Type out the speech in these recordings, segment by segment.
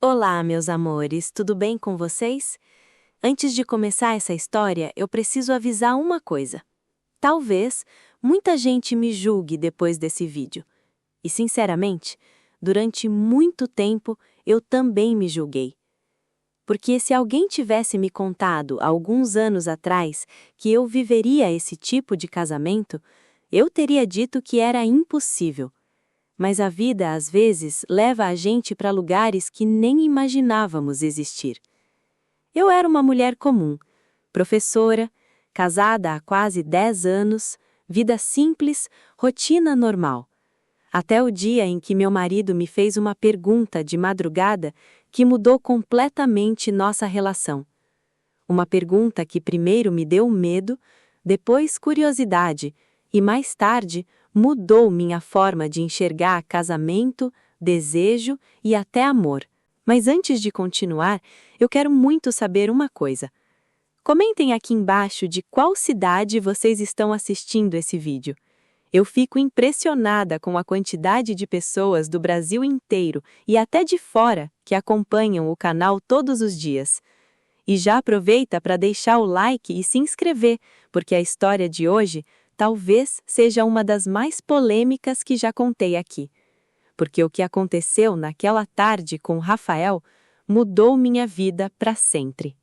Olá, meus amores, tudo bem com vocês? Antes de começar essa história, eu preciso avisar uma coisa. Talvez muita gente me julgue depois desse vídeo. E, sinceramente, durante muito tempo eu também me julguei. Porque se alguém tivesse me contado alguns anos atrás que eu viveria esse tipo de casamento, eu teria dito que era impossível. Mas a vida, às vezes, leva a gente para lugares que nem imaginávamos existir. Eu era uma mulher comum, professora, casada há quase 10 anos, vida simples, rotina normal. Até o dia em que meu marido me fez uma pergunta de madrugada que mudou completamente nossa relação. Uma pergunta que primeiro me deu medo, depois curiosidade e mais tarde mudou minha forma de enxergar casamento, desejo e até amor. Mas antes de continuar, eu quero muito saber uma coisa. Comentem aqui embaixo de qual cidade vocês estão assistindo esse vídeo. Eu fico impressionada com a quantidade de pessoas do Brasil inteiro e até de fora que acompanham o canal todos os dias. E já aproveita para deixar o like e se inscrever, porque a história de hoje talvez seja uma das mais polêmicas que já contei aqui. Porque o que aconteceu naquela tarde com Rafael mudou minha vida para sempre.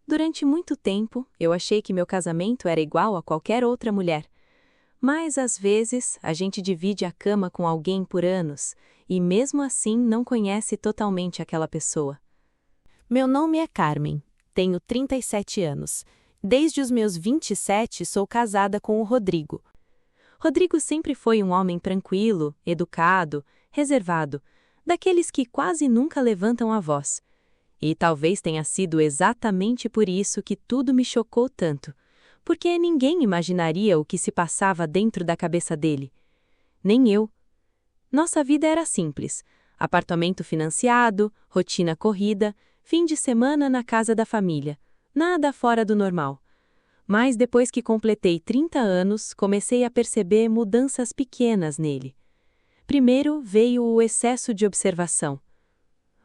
Durante muito tempo, eu achei que meu casamento era igual a qualquer outra mulher. Mas, às vezes, a gente divide a cama com alguém por anos e, mesmo assim, não conhece totalmente aquela pessoa. Meu nome é Carmen, tenho 37 anos. Desde os meus 27, sou casada com o Rodrigo. Rodrigo sempre foi um homem tranquilo, educado, reservado, daqueles que quase nunca levantam a voz. E talvez tenha sido exatamente por isso que tudo me chocou tanto, porque ninguém imaginaria o que se passava dentro da cabeça dele. Nem eu. Nossa vida era simples: apartamento financiado, rotina corrida, fim de semana na casa da família. Nada fora do normal. Mas depois que completei 30 anos, comecei a perceber mudanças pequenas nele. Primeiro veio o excesso de observação.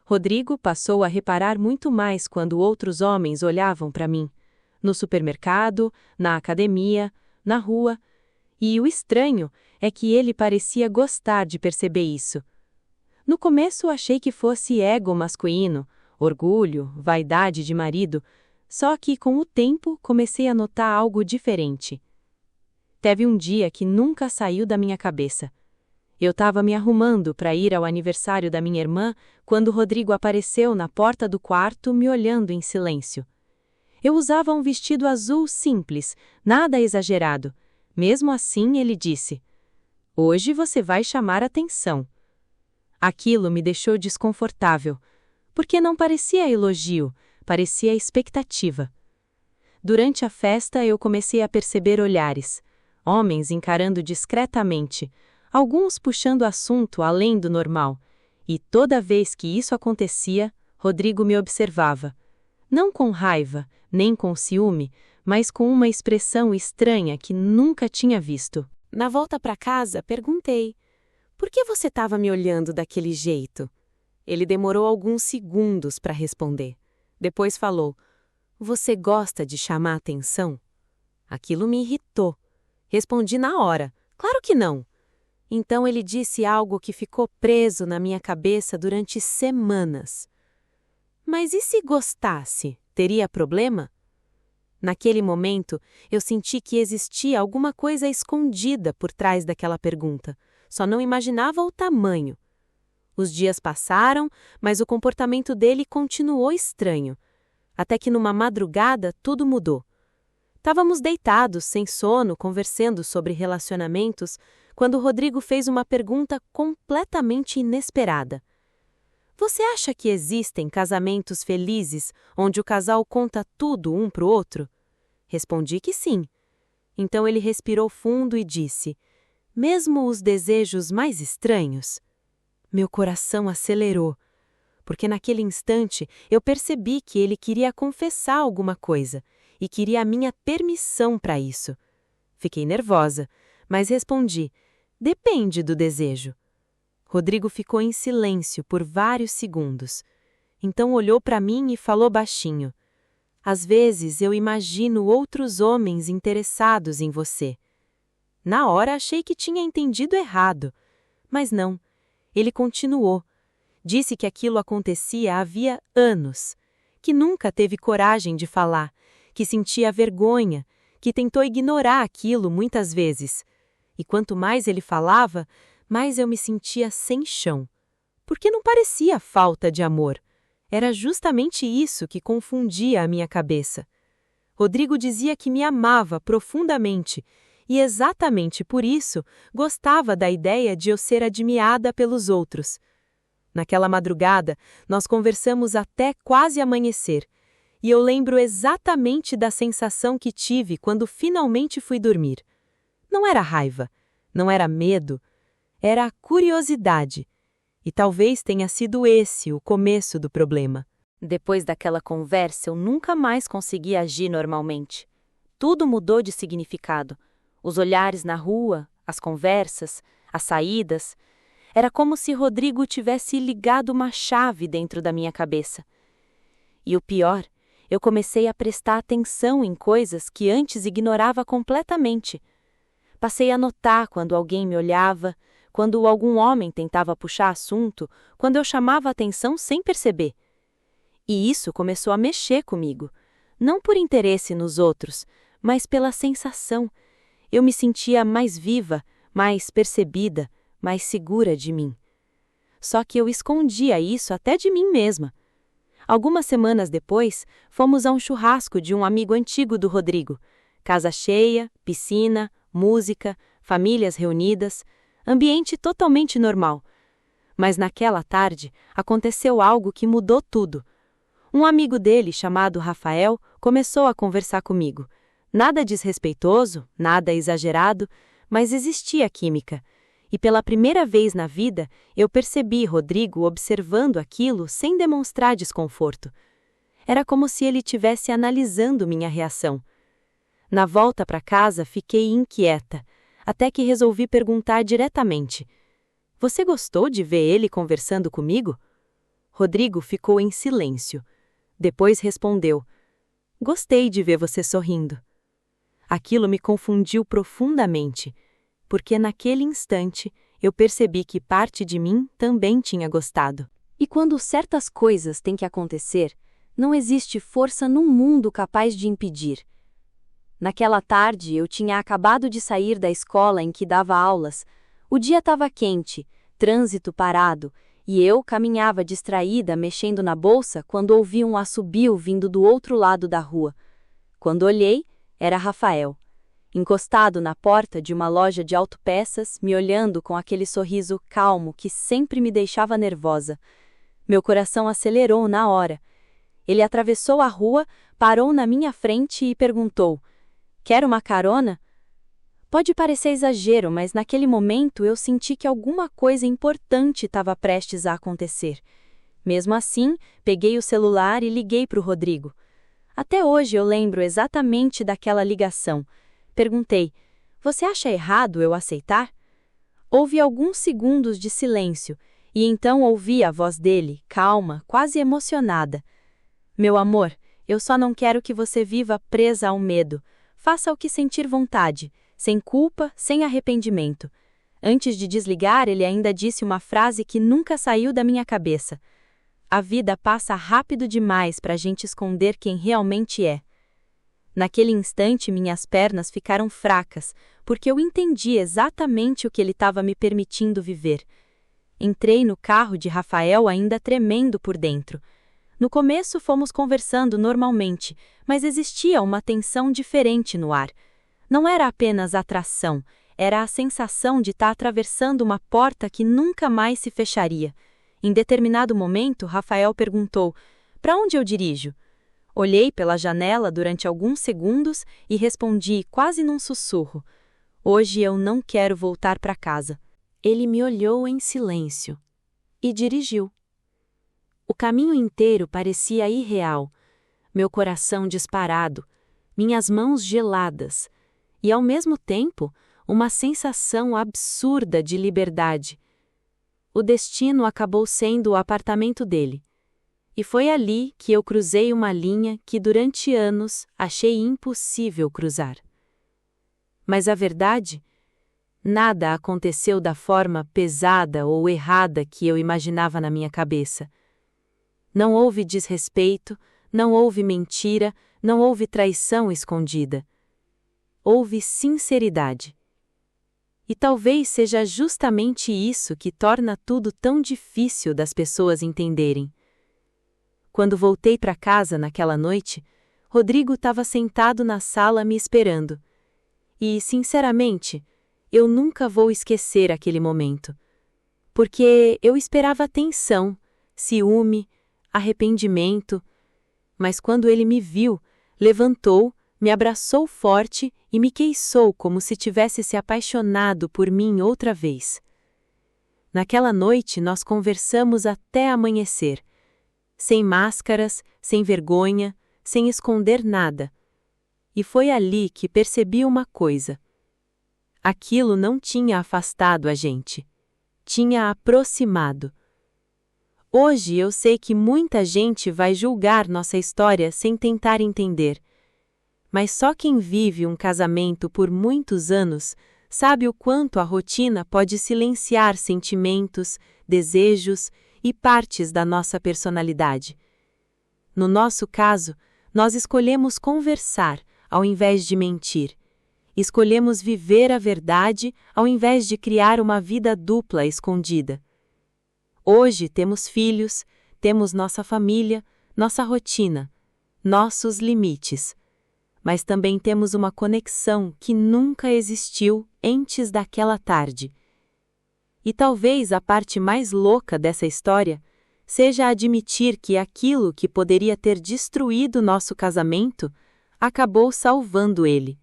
Rodrigo passou a reparar muito mais quando outros homens olhavam para mim. No supermercado, na academia, na rua. E o estranho é que ele parecia gostar de perceber isso. No começo achei que fosse ego masculino, orgulho, vaidade de marido. Só que, com o tempo, comecei a notar algo diferente. Teve um dia que nunca saiu da minha cabeça. Eu estava me arrumando para ir ao aniversário da minha irmã quando Rodrigo apareceu na porta do quarto me olhando em silêncio. Eu usava um vestido azul simples, nada exagerado. Mesmo assim, ele disse: "Hoje você vai chamar atenção." Aquilo me deixou desconfortável, porque não parecia elogio, parecia expectativa. Durante a festa, eu comecei a perceber olhares, homens encarando discretamente, alguns puxando assunto além do normal, e toda vez que isso acontecia, Rodrigo me observava. Não com raiva, nem com ciúme, mas com uma expressão estranha que nunca tinha visto. Na volta para casa, perguntei: "Por que você estava me olhando daquele jeito?" Ele demorou alguns segundos para responder. Depois falou: "Você gosta de chamar atenção?" Aquilo me irritou. Respondi na hora: "Claro que não." Então ele disse algo que ficou preso na minha cabeça durante semanas. "Mas e se gostasse? Teria problema?" Naquele momento, eu senti que existia alguma coisa escondida por trás daquela pergunta. Só não imaginava o tamanho. Os dias passaram, mas o comportamento dele continuou estranho. Até que numa madrugada tudo mudou. Estávamos deitados, sem sono, conversando sobre relacionamentos, quando Rodrigo fez uma pergunta completamente inesperada. "Você acha que existem casamentos felizes onde o casal conta tudo um para o outro?" Respondi que sim. Então ele respirou fundo e disse: "Mesmo os desejos mais estranhos?" Meu coração acelerou, porque naquele instante eu percebi que ele queria confessar alguma coisa e queria a minha permissão para isso. Fiquei nervosa, mas respondi: "Depende do desejo." Rodrigo ficou em silêncio por vários segundos. Então olhou para mim e falou baixinho: "Às vezes eu imagino outros homens interessados em você." Na hora achei que tinha entendido errado, mas não. Ele continuou. Disse que aquilo acontecia havia anos, que nunca teve coragem de falar, que sentia vergonha, que tentou ignorar aquilo muitas vezes. E quanto mais ele falava, mais eu me sentia sem chão. Porque não parecia falta de amor. Era justamente isso que confundia a minha cabeça. Rodrigo dizia que me amava profundamente e exatamente por isso gostava da ideia de eu ser admirada pelos outros. Naquela madrugada, nós conversamos até quase amanhecer, e eu lembro exatamente da sensação que tive quando finalmente fui dormir. Não era raiva, não era medo, era curiosidade. E talvez tenha sido esse o começo do problema. Depois daquela conversa, eu nunca mais consegui agir normalmente. Tudo mudou de significado. Os olhares na rua, as conversas, as saídas. Era como se Rodrigo tivesse ligado uma chave dentro da minha cabeça. E o pior, eu comecei a prestar atenção em coisas que antes ignorava completamente. Passei a notar quando alguém me olhava, quando algum homem tentava puxar assunto, quando eu chamava atenção sem perceber. E isso começou a mexer comigo, não por interesse nos outros, mas pela sensação. Eu me sentia mais viva, mais percebida, mais segura de mim. Só que eu escondia isso até de mim mesma. Algumas semanas depois, fomos a um churrasco de um amigo antigo do Rodrigo. Casa cheia, piscina, música, famílias reunidas, ambiente totalmente normal. Mas naquela tarde, aconteceu algo que mudou tudo. Um amigo dele, chamado Rafael, começou a conversar comigo. Nada desrespeitoso, nada exagerado, mas existia química. E pela primeira vez na vida, eu percebi Rodrigo observando aquilo sem demonstrar desconforto. Era como se ele estivesse analisando minha reação. Na volta para casa, fiquei inquieta, até que resolvi perguntar diretamente: "Você gostou de ver ele conversando comigo?" Rodrigo ficou em silêncio. Depois respondeu: "Gostei de ver você sorrindo." Aquilo me confundiu profundamente, porque naquele instante eu percebi que parte de mim também tinha gostado. E quando certas coisas têm que acontecer, não existe força no mundo capaz de impedir. Naquela tarde, eu tinha acabado de sair da escola em que dava aulas. O dia estava quente, trânsito parado, e eu caminhava distraída mexendo na bolsa quando ouvi um assobio vindo do outro lado da rua. Quando olhei, era Rafael, encostado na porta de uma loja de autopeças, me olhando com aquele sorriso calmo que sempre me deixava nervosa. Meu coração acelerou na hora. Ele atravessou a rua, parou na minha frente e perguntou: "Quer uma carona?" Pode parecer exagero, mas naquele momento eu senti que alguma coisa importante estava prestes a acontecer. Mesmo assim, peguei o celular e liguei para o Rodrigo. Até hoje eu lembro exatamente daquela ligação. Perguntei: "Você acha errado eu aceitar?" Houve alguns segundos de silêncio, e então ouvi a voz dele, calma, quase emocionada. "Meu amor, eu só não quero que você viva presa ao medo. Faça o que sentir vontade, sem culpa, sem arrependimento." Antes de desligar, ele ainda disse uma frase que nunca saiu da minha cabeça: "A vida passa rápido demais para a gente esconder quem realmente é." Naquele instante, minhas pernas ficaram fracas, porque eu entendi exatamente o que ele estava me permitindo viver. Entrei no carro de Rafael ainda tremendo por dentro. No começo fomos conversando normalmente, mas existia uma tensão diferente no ar. Não era apenas atração, era a sensação de estar atravessando uma porta que nunca mais se fecharia. Em determinado momento, Rafael perguntou: "Para onde eu dirijo?" Olhei pela janela durante alguns segundos e respondi quase num sussurro: "Hoje eu não quero voltar para casa." Ele me olhou em silêncio e dirigiu. O caminho inteiro parecia irreal, meu coração disparado, minhas mãos geladas, e ao mesmo tempo uma sensação absurda de liberdade. O destino acabou sendo o apartamento dele. E foi ali que eu cruzei uma linha que durante anos achei impossível cruzar. Mas a verdade? Nada aconteceu da forma pesada ou errada que eu imaginava na minha cabeça. Não houve desrespeito, não houve mentira, não houve traição escondida. Houve sinceridade. E talvez seja justamente isso que torna tudo tão difícil das pessoas entenderem. Quando voltei para casa naquela noite, Rodrigo estava sentado na sala me esperando. E, sinceramente, eu nunca vou esquecer aquele momento. Porque eu esperava atenção, ciúme, arrependimento. Mas quando ele me viu, levantou, me abraçou forte e me queixou como se tivesse se apaixonado por mim outra vez. Naquela noite nós conversamos até amanhecer. Sem máscaras, sem vergonha, sem esconder nada. E foi ali que percebi uma coisa. Aquilo não tinha afastado a gente. Tinha aproximado. Hoje eu sei que muita gente vai julgar nossa história sem tentar entender. Mas só quem vive um casamento por muitos anos sabe o quanto a rotina pode silenciar sentimentos, desejos e partes da nossa personalidade. No nosso caso, nós escolhemos conversar ao invés de mentir. Escolhemos viver a verdade ao invés de criar uma vida dupla escondida. Hoje temos filhos, temos nossa família, nossa rotina, nossos limites. Mas também temos uma conexão que nunca existiu antes daquela tarde. E talvez a parte mais louca dessa história seja admitir que aquilo que poderia ter destruído nosso casamento acabou salvando ele.